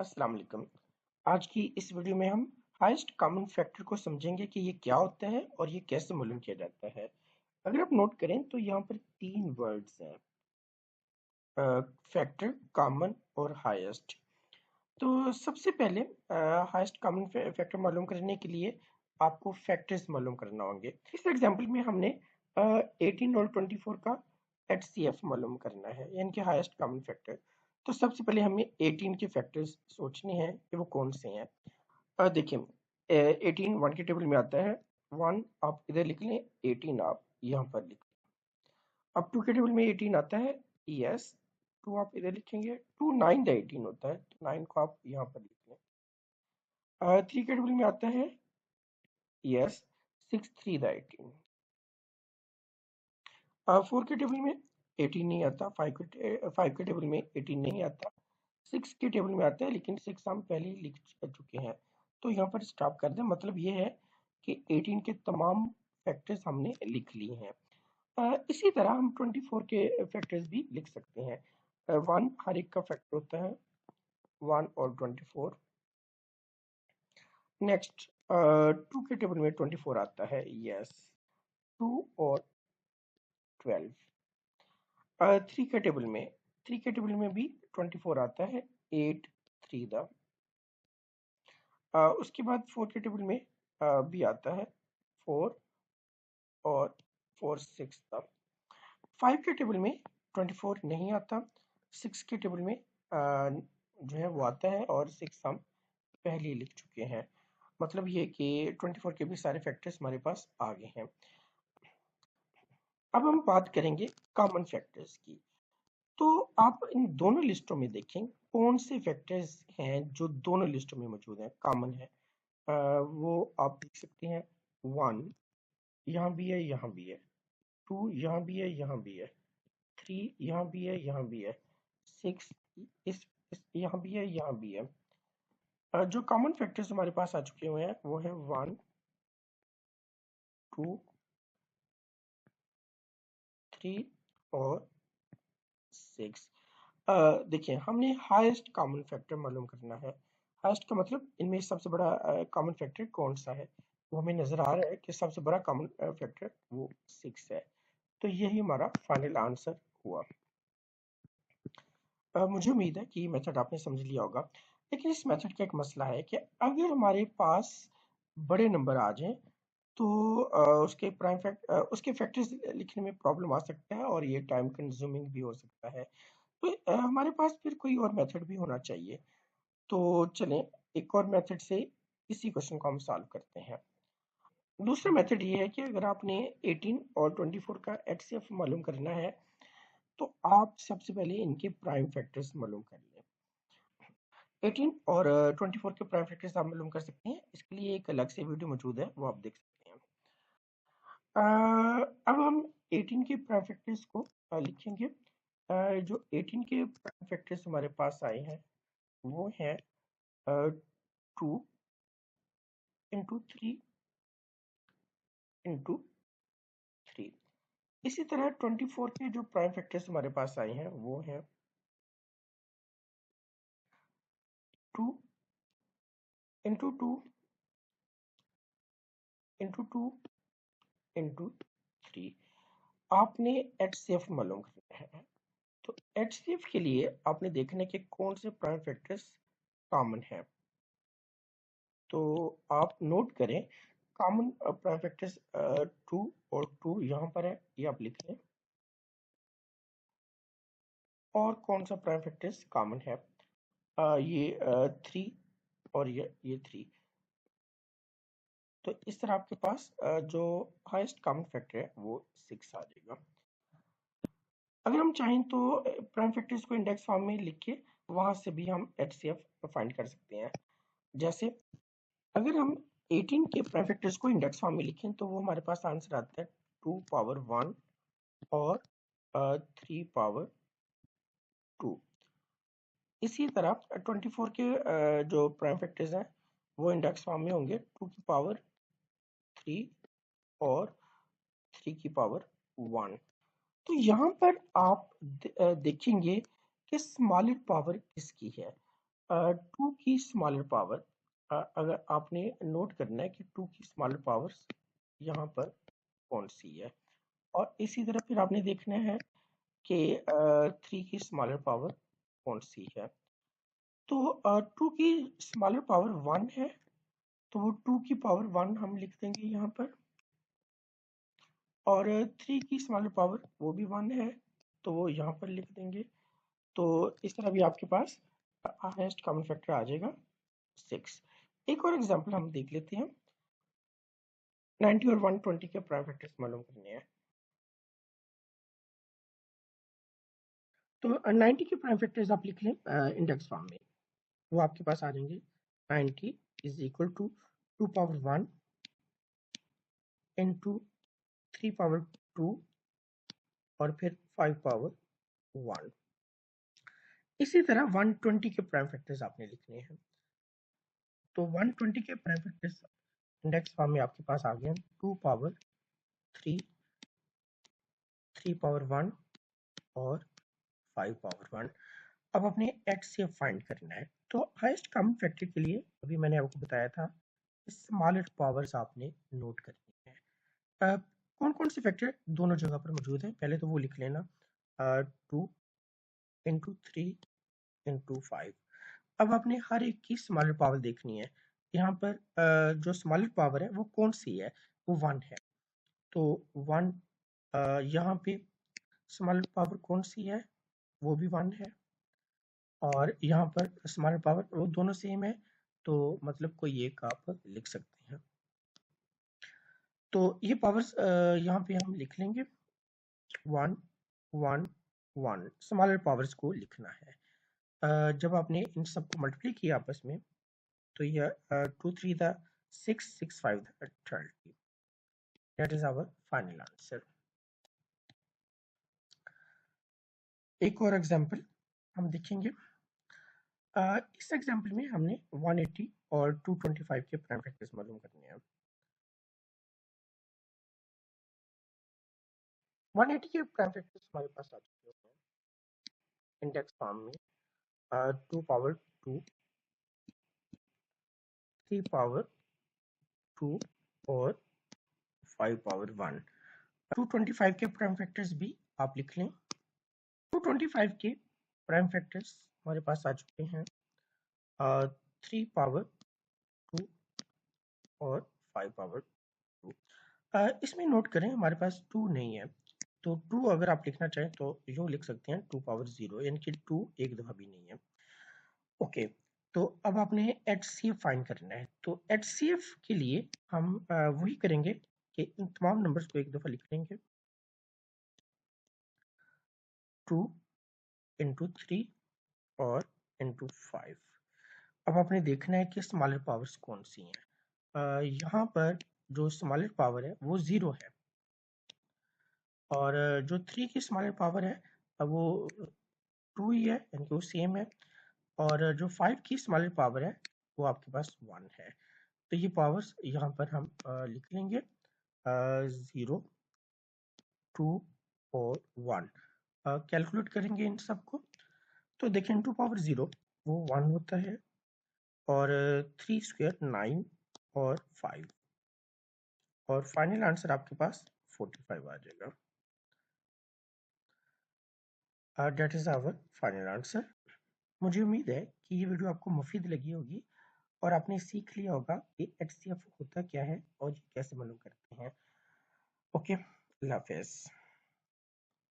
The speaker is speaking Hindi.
अस्सलाम वालेकुम। आज की इस वीडियो में हम हाईएस्ट कॉमन फैक्टर को समझेंगे कि ये क्या होता है और ये कैसे मालूम किया जाता है। अगर आप नोट करें तो यहाँ पर तीन वर्ड्स हैं, फैक्टर, कॉमन और हाईएस्ट। तो सबसे पहले हाईएस्ट कॉमन फैक्टर मालूम करने के लिए आपको फैक्टर्स मालूम करना होंगे। इस एग्जांपल में हमने 18 और 24 का एचसीएफ मालूम करना है, यानी कि हाईएस्ट कॉमन फैक्टर। तो सबसे पहले हमें 18 के फैक्टर्स सोचने हैं कि वो कौन से हैं। देखिए, 18 वन के टेबल में आता है, वन आप इधर लिख लें, 18 आप यहाँ पर लिख। अब टू के टेबल में 18 आता है, यस, टू आप इधर लिखेंगे, टू नाइन द 18 होता है, तो नाइन को आप यहाँ पर लिख लें। थ्री के टेबल में आता है, yes, six three the 18। Four के टेबल में 18 नहीं आता, फाइव के टेबल में 18 नहीं आता, सिक्स के टेबल में आता है, लेकिन सिक्स हम पहले ही लिख चुके हैं, तो यहाँ पर स्टॉप कर दें। मतलब ये है कि 18 के तमाम फैक्टर्स हमने लिख लिए हैं। इसी तरह हम 24 के फैक्टर्स भी लिख सकते हैं। वन हर एक का फैक्टर होता है, वन और 24। नेक्स्ट, टू के टेबल में 24 आता है, यस, टू और 12। थ्री के टेबल में भी 24 आता है, एट थ्री द। उसके बाद फोर के टेबल में भी आता है, फोर और फोर सिक्स द। फाइव के टेबल में 24 नहीं आता, सिक्स के टेबल में जो है वो आता है, और सिक्स हम पहले ही लिख चुके हैं। मतलब ये कि 24 के भी सारे फैक्टर्स हमारे पास आ गए हैं। अब हम बात करेंगे कॉमन फैक्टर्स की। तो आप इन दोनों लिस्टों में देखें कौन से फैक्टर्स हैं जो दोनों लिस्टों में मौजूद हैं, कॉमन है। वो आप देख सकते हैं, वन यहाँ भी है, यहाँ भी है, टू यहाँ भी है, यहाँ भी है, थ्री यहाँ भी है, यहाँ भी है, सिक्स इस यहाँ भी है, यहाँ भी है। जो कॉमन फैक्टर्स हमारे पास आ चुके हुए हैं वो है वन, टू, थ्री और सिक्स। देखिए, हमने हाईएस्ट कॉमन फैक्टर मालूम करना है। हाईएस्ट का मतलब इनमें सबसे बड़ा कॉमन फैक्टर कौन सा है। वो हमें नजर आ रहा है कि सबसे बड़ा कॉमन फैक्टर वो सिक्स है। तो यही हमारा फाइनल आंसर हुआ। मुझे उम्मीद है कि मेथड आपने समझ लिया होगा, लेकिन इस मेथड का एक मसला है कि अगर हमारे पास बड़े नंबर आ जाएं तो उसके फैक्टर्स लिखने में प्रॉब्लम आ सकता है, और ये टाइम कंज्यूमिंग भी हो सकता है। तो हमारे पास फिर कोई और मेथड भी होना चाहिए। तो चलें, एक और मेथड से इसी क्वेश्चन को हम सॉल्व करते हैं। दूसरा मेथड ये है कि अगर आपने 18 और 24 का एचसीएफ मालूम करना है, तो आप सबसे पहले इनके प्राइम फैक्टर्स मालूम कर लें। 18 और 24 के प्राइम फैक्टर्स आप मालूम कर सकते हैं, इसके लिए एक अलग से वीडियो मौजूद है, वो आप देख सकते हैं। अब हम 18 के प्राइम फैक्टर्स को लिखेंगे। जो 18 के प्राइम फैक्टर्स हमारे पास आए हैं वो है two into three into three. इसी तरह 24 के जो प्राइम फैक्टर्स हमारे पास आए हैं वो है two into two into two into three. आपने एचसीएफ मालूम करना है, तो एचसीएफ के लिए आपने देखना है कि कौन से प्राइम फैक्टर्स कॉमन है। तो आप नोट करें, कॉमन प्राइम फैक्टर्स टू और टू यहाँ पर है, ये आप लिख लें। और कौन सा प्राइम फैक्टर्स कॉमन है, ये थ्री और ये थ्री। तो इस तरह आपके पास जो हाईएस्ट कॉमन फैक्टर है वो सिक्स आ जाएगा। अगर हम चाहें तो प्राइम फैक्टर्स को इंडेक्स फॉर्म में लिख के वहां से भी हम एचसीएफ फाइंड कर सकते हैं। जैसे अगर हम 18 के प्राइम फैक्टर्स को इंडेक्स फॉर्म में लिखें तो वो हमारे पास आंसर आता है टू पावर वन और थ्री पावर टू। इसी तरह 24 के जो प्राइम फैक्टर्स हैं वो इंडेक्स फॉर्म में होंगे, टू की पावर थ्री और थ्री की पावर वन। तो यहाँ पर आप देखेंगे कि स्मॉलर पावर किसकी है। टू की स्मॉलर पावर, अगर आपने नोट करना है कि टू की स्मॉलर पावर्स यहाँ पर कौन सी है, और इसी तरह फिर आपने देखना है कि थ्री की स्मॉलर पावर कौन सी है। तो टू की स्मॉलर पावर वन है, तो वो टू की पावर वन हम लिख देंगे यहाँ पर, और थ्री की स्मॉलर पावर वो भी वन है, तो वो यहाँ पर लिख देंगे। तो इस तरह भी आपके पास हाईएस्ट कॉमन फैक्टर आ जाएगा 6। एक और एग्जांपल हम देख लेते हैं। 90 और 120 के प्राइम फैक्टर्स मालूम करने हैं। तो 90 के प्राइम फैक्टर्स आप लिख लें इंडेक्स फॉर्म में, वो आपके पास आ जाएंगे। 90 is equal to 2 power 1 into 3 power 2 और फिर 5 पावर 1। इसी तरह 120 के प्राइम फैक्टर्स आपने लिखने हैं। तो 120 के प्राइम फैक्टर्स इंडेक्स फॉर्म में आपके पास आ गए 2 पावर 3, 3 पावर 1 और 5 पावर 1। अब अपने HCF फाइंड करना है। तो हाईएस्ट कॉमन फैक्टर के लिए अभी मैंने आपको बताया था स्मॉलेस्ट पावर्स आपने नोट करनी है। कौन कौन से फैक्टर दोनों जगह पर मौजूद हैं, पहले तो वो लिख लेना, 2 इंटू 3 इंटू 5। अब आपने हर एक की स्मॉलर पावर देखनी है। यहाँ पर जो स्मॉलर पावर है वो कौन सी है, वो 1 है। तो 1 यहाँ पे स्मॉलर पावर कौन सी है, वो भी 1 है, और यहाँ पर स्मॉलर पावर वो दोनों सेम है, तो मतलब कोई एक आप लिख सकते हैं। तो ये पावर्स यहाँ पे हम लिख लेंगे 1 1 1। स्मॉलर पावर्स को लिखना है। जब आपने इन सबको मल्टीप्लाई किया आपस में, तो यह 2 3 the 6 6 5 the 30। That is our final answer. एक और एग्जांपल हम देखेंगे। इस एग्जांपल में हमने 180 और 225 के प्राइम फैक्टर्स मालूम करने हैं। 180 के प्राइम फैक्टर्स हमारे पास आ चुके हैं इंडेक्स फॉर्म में। 2 पावर 2, 3 पावर 2 और 5 पावर 1। 225 के प्राइम फैक्टर्स भी आप लिख लें। 225 के प्राइम फैक्टर्स हमारे पास आ चुके हैं 3 पावर 2 और 5 पावर 2। इसमें नोट करें हमारे पास 2 नहीं है, तो 2 अगर आप लिखना चाहें तो यूँ लिख सकते हैं 2 पावर 0, यानी कि 2 एक दफ़ा भी नहीं है। ओके, तो अब आपने HCF फाइंड करना है। तो HCF के लिए हम वही करेंगे कि इन तमाम नंबर्स को एक दफ़ा लिख लेंगे। 2 इंटू 3 और इंटू 5। अब आपने देखना है कि स्मॉलर पावर्स कौन सी हैं। यहाँ पर जो स्मॉलर पावर है वो 0 है, और जो 3 की स्मॉलर पावर है वो 2 ही है, यानी कि वो सेम है, और जो 5 की स्मॉलर पावर है वो आपके पास 1 है। तो ये पावर्स यहाँ पर हम लिख लेंगे 0 2 और 1। कैलकुलेट करेंगे इन सबको, तो देखें 2 पावर 0 वो 1 होता है, और 3 स्क्वायर 9 और 5, और फाइनल आंसर आपके पास 45 आ जाएगा। That is our final answer. मुझे उम्मीद है कि ये वीडियो आपको मुफीद लगी होगी और आपने सीख लिया होगा कि HCF होता क्या है और ये कैसे मालूम करते हैं। ओके, अल्लाह हाफिज़।